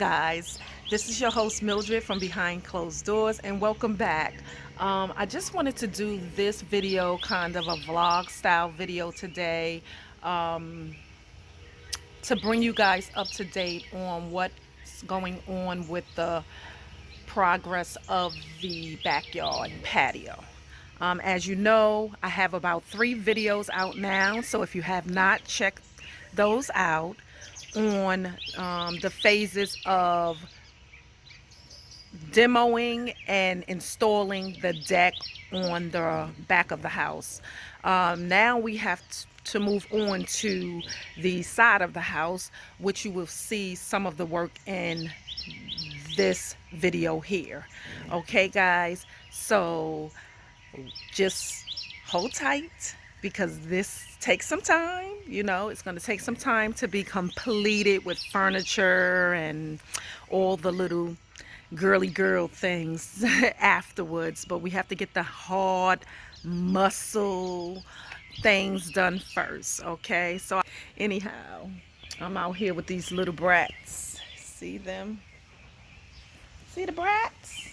guys, this is your host Mildred from Behind Closed Doors, and welcome back. I just wanted to do this video, kind of a vlog style video today, um, to bring you guys up to date on what's going on with the progress of the backyard patio. As you know, I have about 3 videos out now, so if you have not checked those out on the phases of demoing and installing the deck on the back of the house. Now we have to move on to the side of the house, which you will see some of the work in this video here. Okay, guys, so just hold tight because this takes some time. It's going to take some time to be completed with furniture and all the little girly girl things afterwards, but we have to get the hard muscle things done first. Okay, so anyhow, I'm out here with these little brats. See them? See the brats?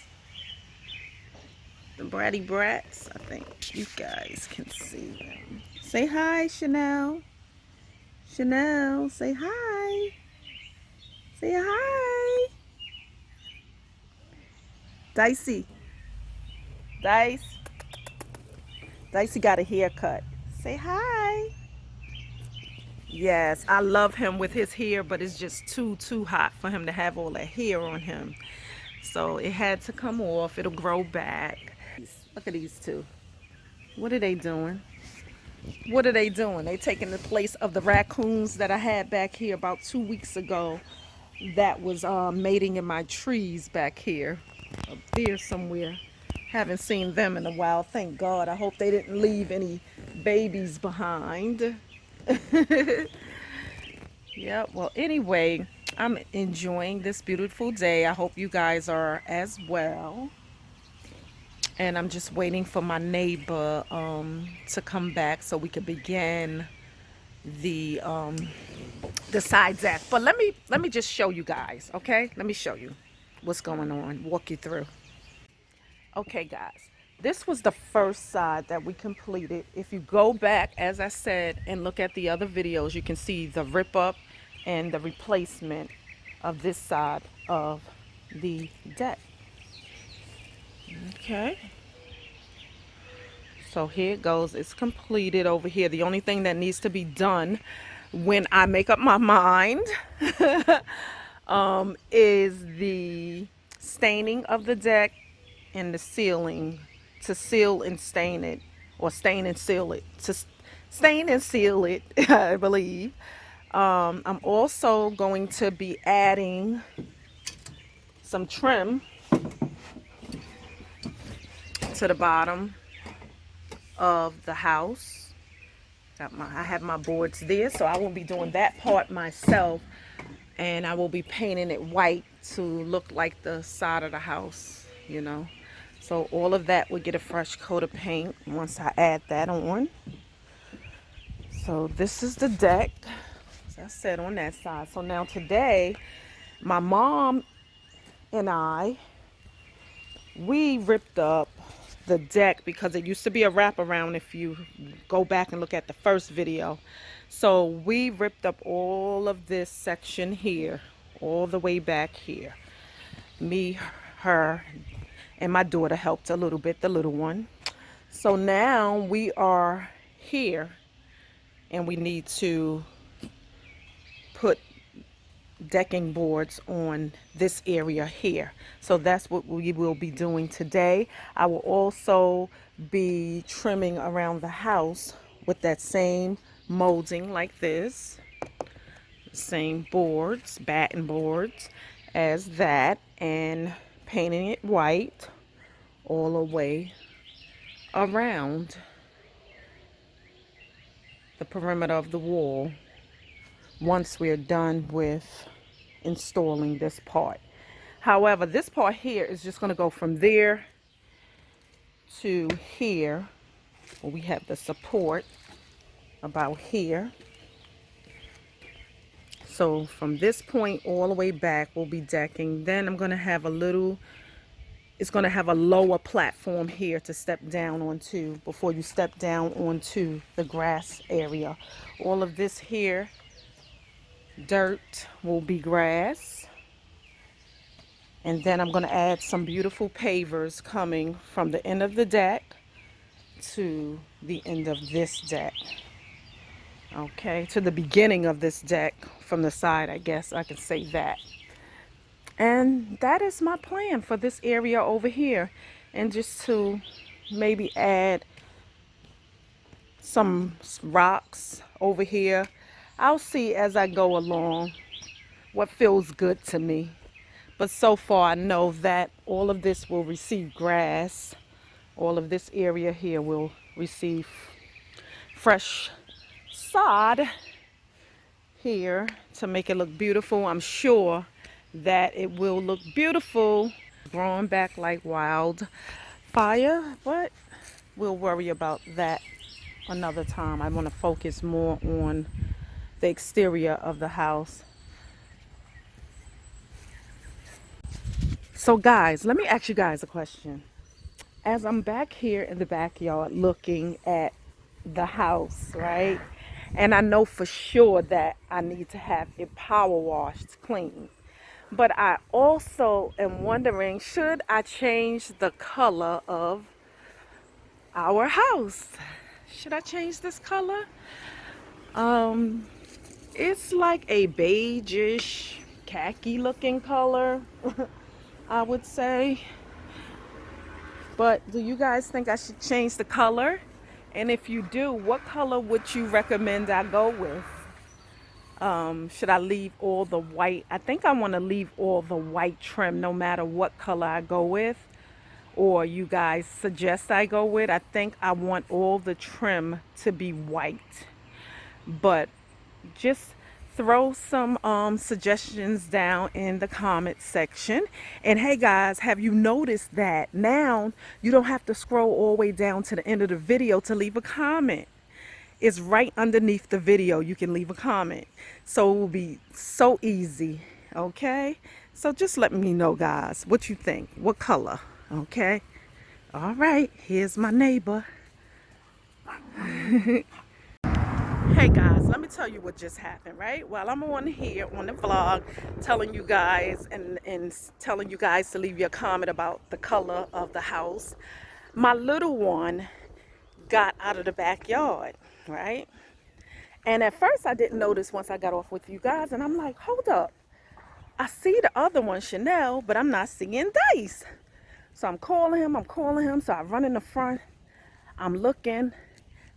The bratty brats. I think you guys can see them. Say hi, Chanel. Chanel, say hi. Say hi. Dicey. Dicey got a haircut. Say hi. Yes, I love him with his hair, but it's just too hot for him to have all that hair on him. So it had to come off. It'll grow back. Look at these two. What are they doing? What are they doing? They taking the place of the raccoons that I had back here about 2 weeks ago that was mating in my trees back here. Up there somewhere. Haven't seen them in a while. Thank God. I hope they didn't leave any babies behind. Yeah, well, anyway, I'm enjoying this beautiful day. I hope you guys are as well. And I'm just waiting for my neighbor to come back so we can begin the side deck. But let me just show you guys, okay? Let me show you what's going on, walk you through. Okay, guys, this was the first side that we completed. If you go back, as I said, and look at the other videos, you can see the rip up and the replacement of this side of the deck. Okay, so here it goes. It's completed over here. The only thing that needs to be done when I make up my mind is the staining of the deck and the sealing, to seal and stain it, or stain and seal it, to stain and seal it, I believe. I'm also going to be adding some trim to the bottom of the house. I have my boards there, so I will be doing that part myself, and I will be painting it white to look like the side of the house, So all of that will get a fresh coat of paint once I add that on. So this is the deck, as I said, on that side. So now today, my mom and we ripped up the deck because it used to be a wraparound if you go back and look at the first video. So we ripped up all of this section here, all the way back here. Me, her, and my daughter helped a little bit, the little one. So now we are here and we need to put decking boards on this area here. So that's what we will be doing today. I will also be trimming around the house with that same molding like this, same boards, batten boards as that, and painting it white all the way around the perimeter of the wall once we're done with installing this part. However, this part here is just going to go from there to here, where we have the support about here. So from this point all the way back will be decking. Then I'm going to have a little, it's going to have a lower platform here to step down onto before you step down onto the grass area. All of this here, dirt, will be grass. And then I'm going to add some beautiful pavers coming from the end of the deck to the end of this deck. Okay, to the beginning of this deck from the side, I guess I can say that. And that is my plan for this area over here. And just to maybe add some rocks over here. I'll see as I go along what feels good to me. But so far I know that all of this will receive grass. All of this area here will receive fresh sod here to make it look beautiful. I'm sure that it will look beautiful, growing back like wildfire, but we'll worry about that another time. I want to focus more on the exterior of the house. So guys, let me ask you guys a question. As I'm back here in the backyard looking at the house, right? And I know for sure that I need to have it power washed clean. But I also am wondering, should I change the color of our house? Should I change this color? It's like a beigeish, khaki looking color, I would say. But do you guys think I should change the color? And if you do, what color would you recommend I go with? Should I leave all the white? I think I want to leave all the white trim no matter what color I go with. Or you guys suggest I go with. I think I want all the trim to be white. But just throw some suggestions down in the comment section. And hey guys, have you noticed that now you don't have to scroll all the way down to the end of the video to leave a comment? It's right underneath the video. You can leave a comment. So it will be so easy. Okay, so just let me know guys what you think, what color. Okay, all right, here's my neighbor. Hey guys, let me tell you what just happened, right? While I'm on here on the vlog telling you guys and telling you guys to leave your comment about the color of the house, my little one got out of the backyard, right? And at first I didn't notice once I got off with you guys, and I'm like, hold up, I see the other one, Chanel, but I'm not seeing Dice. So I'm calling him, so I run in the front, I'm looking.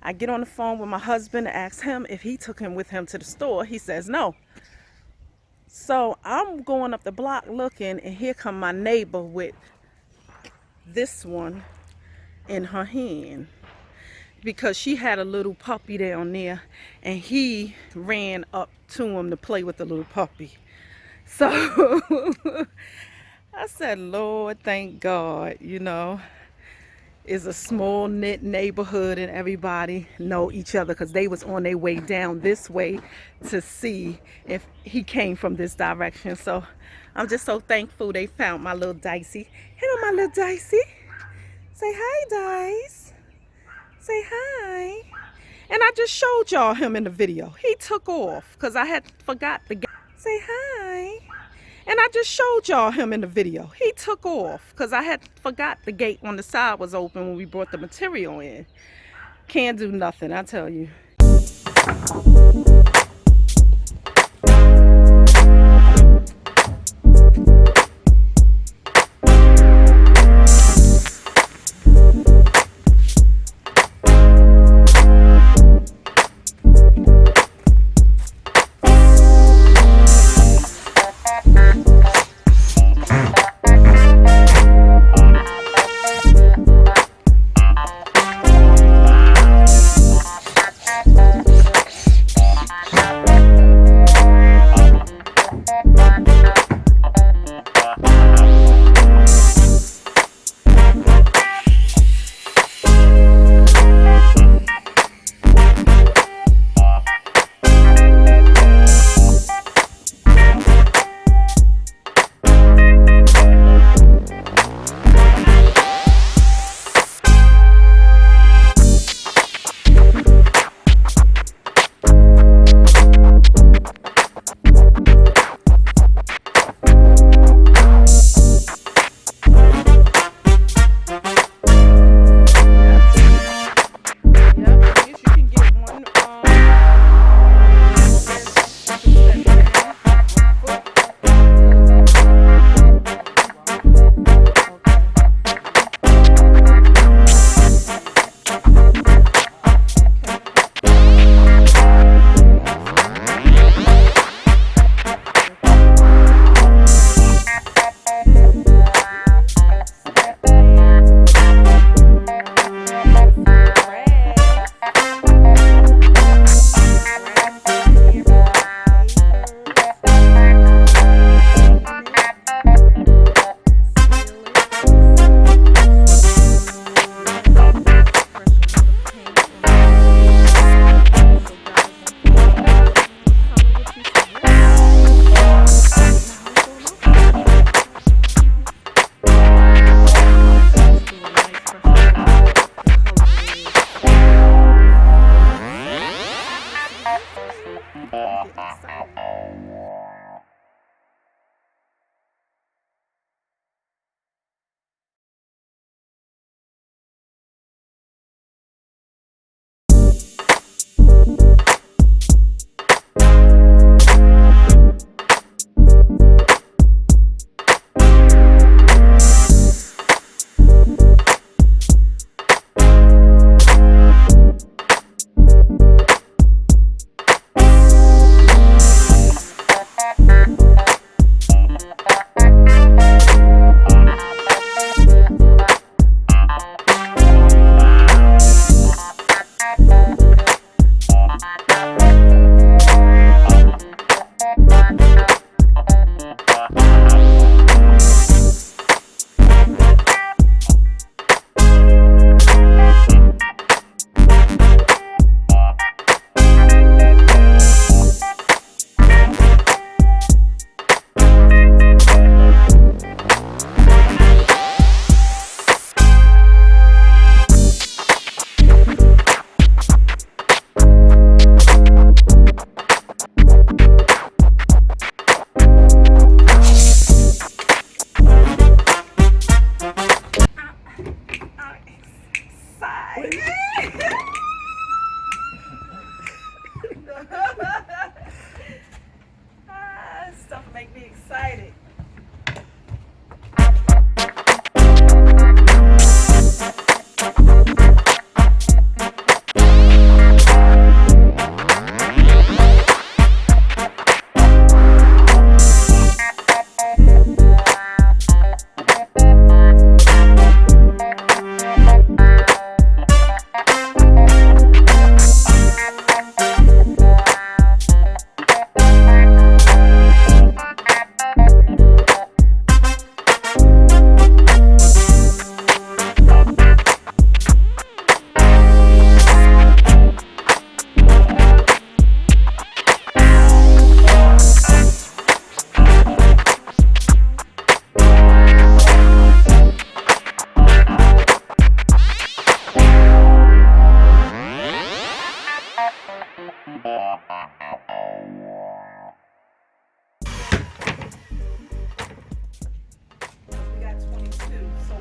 I get on the phone with my husband and ask him if he took him with him to the store. He says no. So I'm going up the block looking, and here come my neighbor with this one in her hand, because she had a little puppy down there, and he ran up to him to play with the little puppy. So I said, Lord, thank God, you know. It's a small knit neighborhood and everybody know each other, because they was on their way down this way to see if he came from this direction. So I'm just so thankful they found my little Dicey. Hello, my little Dicey. Say hi, Dice. Say hi. And I just showed y'all him in the video. He took off because I had forgot the gate. Say hi. And I just showed y'all him in the video. He took off because I had forgot the gate on the side was open when we brought the material in. Can't do nothing, I tell you.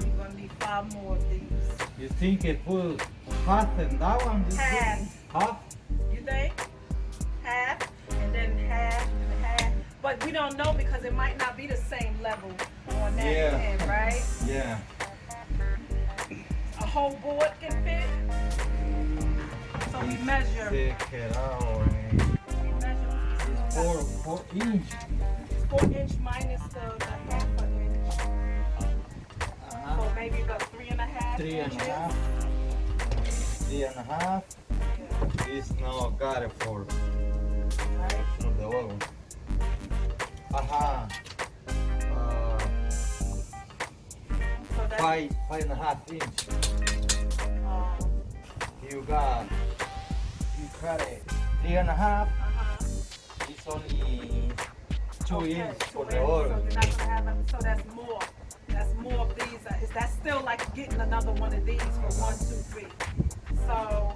you're gonna need 5 more of these. You think it put half in that one? Half. Half? You think? Half, and then half, and half. But we don't know because it might not be the same level on that end, right? Yeah. A whole board can fit. So we measure. Take it out. We measure. It's 4 inch. 4" minus the half an inch. So maybe about 3.5 3 and a inches. half. 3 and a half. This now got it for the oil. Aha. So that's, 5.5 inch. You cut it 3.5. It's only 2 inches for the oil. So you're not gonna have. So that's more. That's more of these. That's still like getting another one of these for 1, 2, 3. So